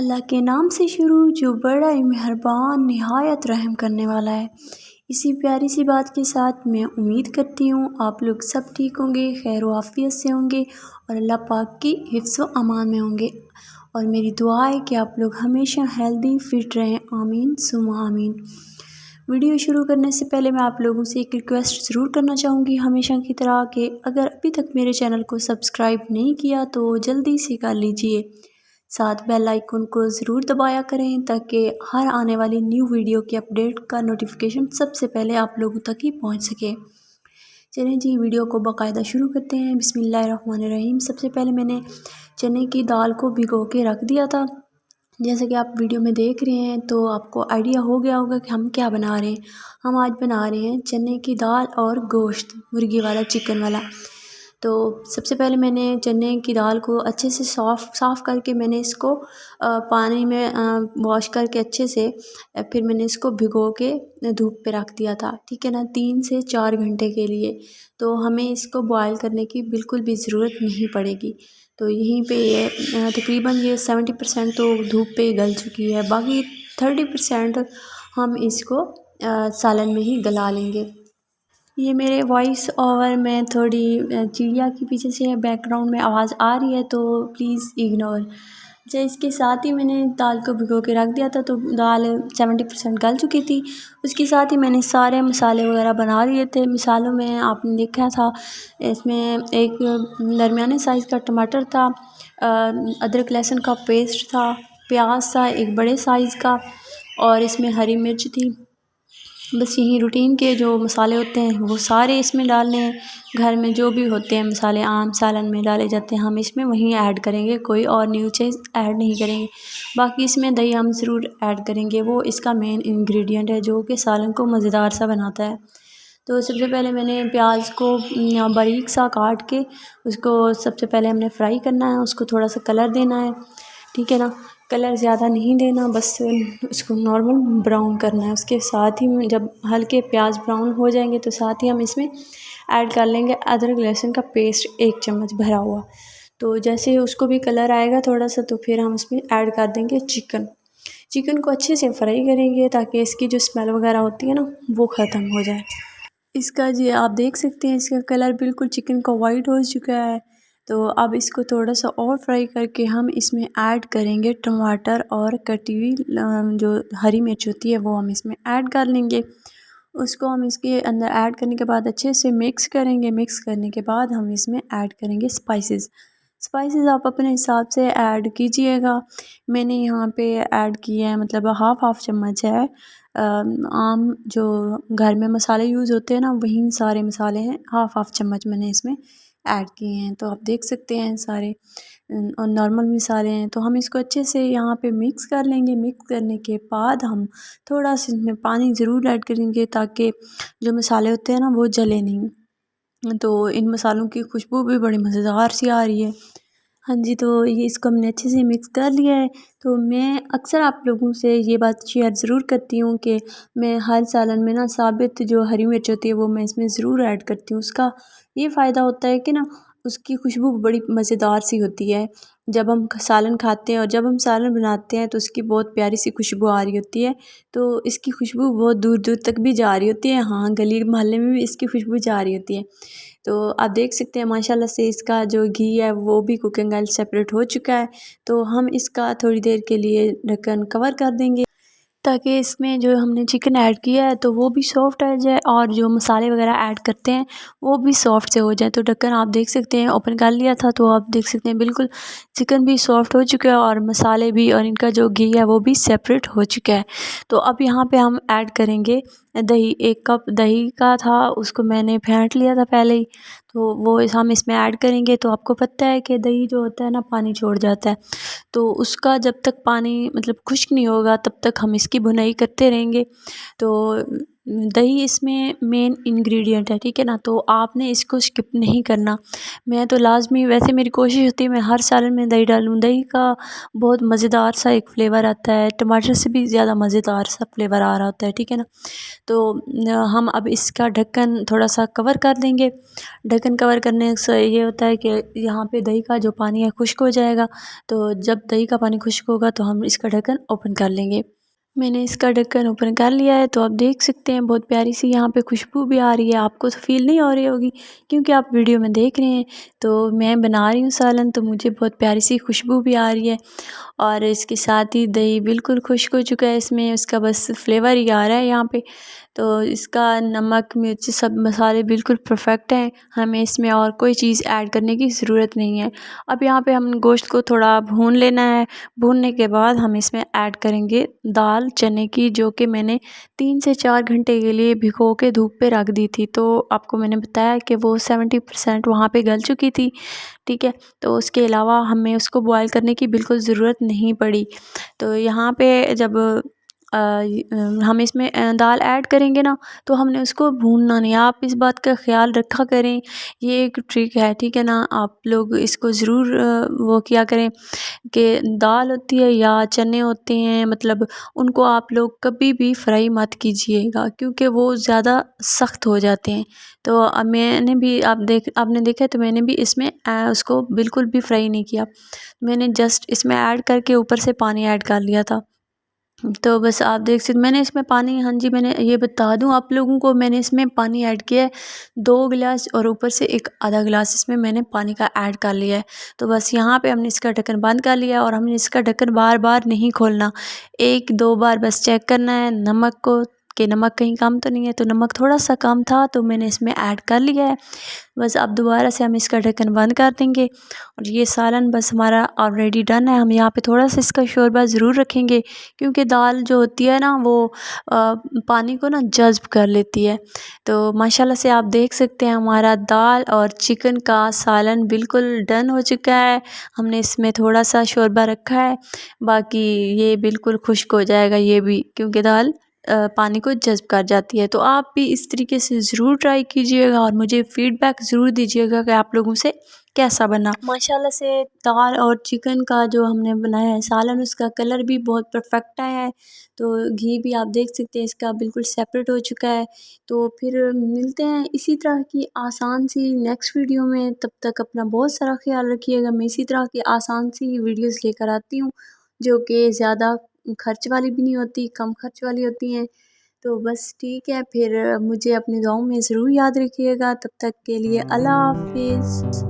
अल्लाह के नाम से शुरू जो बड़ा ही मेहरबान निहायत रहम करने वाला है। इसी प्यारी सी बात के साथ मैं उम्मीद करती हूँ आप लोग सब ठीक होंगे, खैर व आफियत से होंगे और अल्लाह पाक की हिफ्ज़ व अमान में होंगे। और मेरी दुआ है कि आप लोग हमेशा हेल्दी फिट रहें, आमीन सुम्मा आमीन। वीडियो शुरू करने से पहले मैं आप लोगों से एक रिक्वेस्ट ज़रूर करना चाहूँगी हमेशा की तरह कि अगर अभी तक मेरे चैनल को सब्सक्राइब नहीं किया तो जल्दी से कर लीजिए, साथ बेल आइकन को ज़रूर दबाया करें ताकि हर आने वाली न्यू वीडियो की अपडेट का नोटिफिकेशन सबसे पहले आप लोगों तक ही पहुंच सके। चलें जी, वीडियो को बाकायदा शुरू करते हैं। बिस्मिल्लाहिर्रहमानिर्रहीम। सबसे पहले मैंने चने की दाल को भिगो के रख दिया था। जैसे कि आप वीडियो में देख रहे हैं तो आपको आइडिया हो गया होगा कि हम क्या बना रहे हैं। हम आज बना रहे हैं चने की दाल और गोश्त, मुर्गी वाला, चिकन वाला। तो सबसे पहले मैंने चने की दाल को अच्छे से साफ़ करके मैंने इसको पानी में वॉश करके अच्छे से फिर मैंने इसको भिगो के धूप पे रख दिया था, ठीक है ना, 3 से 4 घंटे के लिए। तो हमें इसको बॉयल करने की बिल्कुल भी ज़रूरत नहीं पड़ेगी। तो यहीं पे ये तकरीबन ये 70% तो धूप पे गल चुकी है, बाकी 30% हम इसको सालन में ही गला लेंगे। ये मेरे वॉइस ओवर में थोड़ी चिड़िया के पीछे से बैकग्राउंड में आवाज़ आ रही है तो प्लीज़ इग्नोर। अच्छा, इसके साथ ही मैंने दाल को भिगो के रख दिया था तो दाल 70% गल चुकी थी। उसके साथ ही मैंने सारे मसाले वगैरह बना लिए थे। मसालों में आपने देखा था इसमें एक दरमियाने साइज़ का टमाटर था, अदरक लहसुन का पेस्ट था, प्याज था एक बड़े साइज़ का, और इसमें हरी मिर्च थी। बस यही रूटीन के जो मसाले होते हैं वो सारे इसमें डालने हैं। घर में जो भी होते हैं मसाले आम सालन में डाले जाते हैं हम इसमें वहीं ऐड करेंगे, कोई और न्यू चीज़ ऐड नहीं करेंगे। बाकी इसमें दही हम ज़रूर ऐड करेंगे, वो इसका मेन इंग्रेडिएंट है जो कि सालन को मज़ेदार सा बनाता है। तो सबसे पहले मैंने प्याज को बारीक सा काट के उसको सबसे पहले हमने फ्राई करना है, उसको थोड़ा सा कलर देना है, ठीक है ना। कलर ज़्यादा नहीं देना, बस उसको नॉर्मल ब्राउन करना है। उसके साथ ही जब हल्के प्याज ब्राउन हो जाएंगे तो साथ ही हम इसमें ऐड कर लेंगे अदरक लहसुन का पेस्ट 1 चम्मच भरा हुआ। तो जैसे उसको भी कलर आएगा थोड़ा सा तो फिर हम इसमें ऐड कर देंगे चिकन को अच्छे से फ्राई करेंगे ताकि इसकी जो स्मेल वगैरह होती है ना वो ख़त्म हो जाए। इसका जी आप देख सकते हैं इसका कलर बिल्कुल चिकन का वाइट हो चुका है। तो अब इसको थोड़ा सा और फ्राई करके हम इसमें ऐड करेंगे टमाटर और कटी हुई जो हरी मिर्च होती है वो हम इसमें ऐड कर लेंगे। उसको हम इसके अंदर ऐड करने के बाद अच्छे से मिक्स करेंगे। मिक्स करने के बाद हम इसमें ऐड करेंगे स्पाइसेस आप अपने हिसाब से ऐड कीजिएगा। मैंने यहाँ पे ऐड किया है मतलब हाफ़ चम्मच है। आम जो घर में मसाले यूज़ होते हैं ना वही सारे मसाले हैं, हाफ़ चम्मच मैंने इसमें ऐड किए हैं। तो आप देख सकते हैं सारे और नॉर्मल मसाले हैं। तो हम इसको अच्छे से यहाँ पे मिक्स कर लेंगे। मिक्स करने के बाद हम थोड़ा सा इसमें पानी ज़रूर ऐड करेंगे ताकि जो मसाले होते हैं ना वो जले नहीं। तो इन मसालों की खुशबू भी बड़ी मज़ेदार सी आ रही है। हाँ जी, तो ये इसको हमने अच्छे से मिक्स कर लिया है। तो मैं अक्सर आप लोगों से ये बात शेयर ज़रूर करती हूँ कि मैं हर सालन में ना साबित जो हरी मिर्च होती है वो मैं इसमें ज़रूर ऐड करती हूँ। उसका ये फ़ायदा होता है कि ना उसकी खुशबू बड़ी मज़ेदार सी होती है। जब हम सालन खाते हैं और जब हम सालन बनाते हैं तो उसकी बहुत प्यारी सी खुशबू आ रही होती है। तो इसकी खुशबू बहुत दूर दूर तक भी जा रही होती है, हाँ, गली मोहल्ले में भी इसकी खुशबू जा रही होती है। तो आप देख सकते हैं माशाल्लाह से इसका जो घी है वो भी कुकिंग ऑयल सेपरेट हो चुका है। तो हम इसका थोड़ी देर के लिए ढक्कन कवर कर देंगे ताकि इसमें जो हमने चिकन ऐड किया है तो वो भी सॉफ़्ट आ जाए और जो मसाले वगैरह ऐड करते हैं वो भी सॉफ़्ट से हो जाए। तो ढक्कन आप देख सकते हैं ओपन कर लिया था तो आप देख सकते हैं बिल्कुल चिकन भी सॉफ़्ट हो चुका है और मसाले भी और इनका जो घी है वो भी सेपरेट हो चुका है। तो अब यहाँ पे हम ऐड करेंगे दही। 1 कप दही का था उसको मैंने फेंट लिया था पहले ही, तो वो हम इसमें ऐड करेंगे। तो आपको पता है कि दही जो होता है ना पानी छोड़ जाता है, तो उसका जब तक पानी मतलब खुश्क नहीं होगा तब तक हम इसकी भुनाई करते रहेंगे। तो दही इसमें मेन इंग्रेडिएंट है, ठीक है ना। तो आपने इसको स्किप नहीं करना। मैं तो लाज़मी, वैसे मेरी कोशिश होती है मैं हर सालन में दही डालूँ। दही का बहुत मज़ेदार सा एक फ्लेवर आता है, टमाटर से भी ज़्यादा मज़ेदार सा फ्लेवर आ रहा होता है, ठीक है ना। तो हम अब इसका ढक्कन थोड़ा सा कवर कर देंगे। ढक्कन कवर करने से ये होता है कि यहाँ पे दही का जो पानी है खुश्क हो जाएगा। तो जब दही का पानी खुश्क होगा तो हम इसका ढक्कन ओपन कर लेंगे। मैंने इसका ढक्कन ओपन कर लिया है, तो आप देख सकते हैं बहुत प्यारी सी यहाँ पे खुशबू भी आ रही है। आपको तो फील नहीं हो रही होगी क्योंकि आप वीडियो में देख रहे हैं। तो मैं बना रही हूँ सालन, तो मुझे बहुत प्यारी सी खुशबू भी आ रही है और इसके साथ ही दही बिल्कुल खुश्क हो चुका है। इसमें उसका बस फ्लेवर ही आ रहा है यहाँ पे। तो इसका नमक मिर्च सब मसाले बिल्कुल परफेक्ट हैं, हमें इसमें और कोई चीज़ ऐड करने की ज़रूरत नहीं है। अब यहाँ पे हम गोश्त को थोड़ा भून लेना है। भूनने के बाद हम इसमें ऐड करेंगे दाल चने की, जो कि मैंने 3 से 4 घंटे के लिए भिगो के धूप पे रख दी थी। तो आपको मैंने बताया कि वो 70% वहाँ पे गल चुकी थी, ठीक है। तो उसके अलावा हमें उसको बॉयल करने की बिल्कुल ज़रूरत नहीं पड़ी। तो यहाँ पे जब हम इसमें दाल ऐड करेंगे ना, तो हमने उसको भूनना नहीं है। आप इस बात का ख़्याल रखा करें, ये एक ट्रिक है, ठीक है ना। आप लोग इसको ज़रूर वो किया करें कि दाल होती है या चने होते हैं, मतलब उनको आप लोग कभी भी फ्राई मत कीजिएगा क्योंकि वो ज़्यादा सख्त हो जाते हैं। तो मैंने भी आपने देखा है, तो मैंने भी इसमें उसको बिल्कुल भी फ्राई नहीं किया। मैंने जस्ट इसमें ऐड करके ऊपर से पानी ऐड कर लिया था। तो बस आप देख सकते, मैंने इसमें पानी, हाँ जी, मैंने ये बता दूं आप लोगों को, मैंने इसमें पानी ऐड किया है 2 गिलास और ऊपर से एक आधा गिलास इसमें मैंने पानी का ऐड कर लिया है। तो बस यहाँ पे हमने इसका ढक्कन बंद कर लिया और हमने इसका ढक्कन बार बार नहीं खोलना, 1-2 बार बस चेक करना है नमक को कि नमक कहीं कम तो नहीं है। तो नमक थोड़ा सा कम था तो मैंने इसमें ऐड कर लिया है। बस अब दोबारा से हम इसका ढक्कन बंद कर देंगे और ये सालन बस हमारा ऑलरेडी डन है। हम यहाँ पे थोड़ा सा इसका शोरबा ज़रूर रखेंगे क्योंकि दाल जो होती है ना वो पानी को ना जज़्ब कर लेती है। तो माशाल्लाह से आप देख सकते हैं हमारा दाल और चिकन का सालन बिल्कुल डन हो चुका है। हमने इसमें थोड़ा सा शोरबा रखा है, बाकी ये बिल्कुल खुश्क हो जाएगा ये भी, क्योंकि दाल पानी को जज़्ब कर जाती है। तो आप भी इस तरीके से ज़रूर ट्राई कीजिएगा और मुझे फ़ीडबैक ज़रूर दीजिएगा कि आप लोगों से कैसा बना। माशाल्लाह से दाल और चिकन का जो हमने बनाया है सालन, उसका कलर भी बहुत परफेक्ट आया है। तो घी भी आप देख सकते हैं इसका बिल्कुल सेपरेट हो चुका है। तो फिर मिलते हैं इसी तरह की आसान सी नेक्स्ट वीडियो में। तब तक अपना बहुत सारा ख्याल रखिएगा। मैं इसी तरह की आसान सी वीडियोज़ लेकर आती हूँ जो कि ज़्यादा खर्च वाली भी नहीं होती, कम खर्च वाली होती हैं। तो बस ठीक है, फिर मुझे अपनी दुआओं में ज़रूर याद रखिएगा। तब तक के लिए अल्लाह हाफ़िज़।